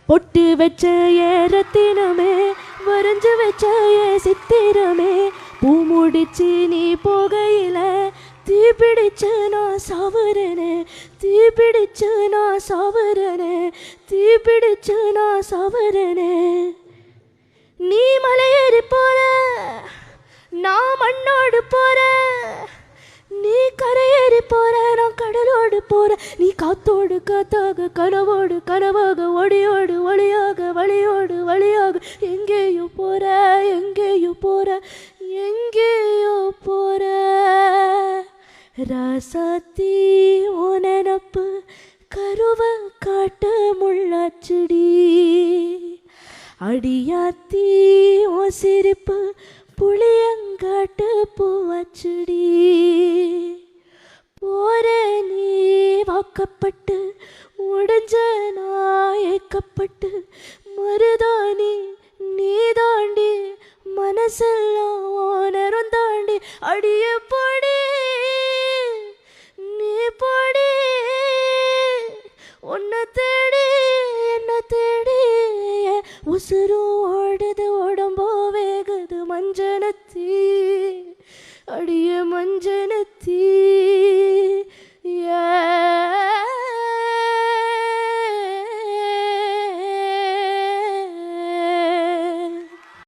பொட்டு வச்ச ஏறத்தினமே வரைஞ்சு வச்ச சித்திரமே பூ முடிச்சு நீ போகையில தீ பிடிச்சு நான் சாவரனே தீ பிடிச்சு நான் சாவரனே தீ பிடிச்சு நான் சாவரனே நீ மலையேறி போற நான் மண்ணோடு போற நீ கரையேறி போற நான் கடலோடு போற நீ காத்தோடு காத்தாக கனவோடு கனவாக ஒளியோடு ஒளியாக வழியோடு வழியாக எங்கேயோ போற எங்கேயோ போற எங்கேயோ போற ராசாத்தி உனப்பு கருவ காட்ட முள்ளாச்செடி அடியாத்தி ஓ சிரிப்பு புளியங்காட்டு பூவாச்செடி போற நீ வாக்கப்பட்டு உடஞ்ச நாயக்கப்பட்டு மருதாணி நீ தாண்டி மனசெல்லாம் ஓனரும் தாண்டி அடிய பொடி நீ பொடி உன்னை தேடி என்ன தேடி உசுரோட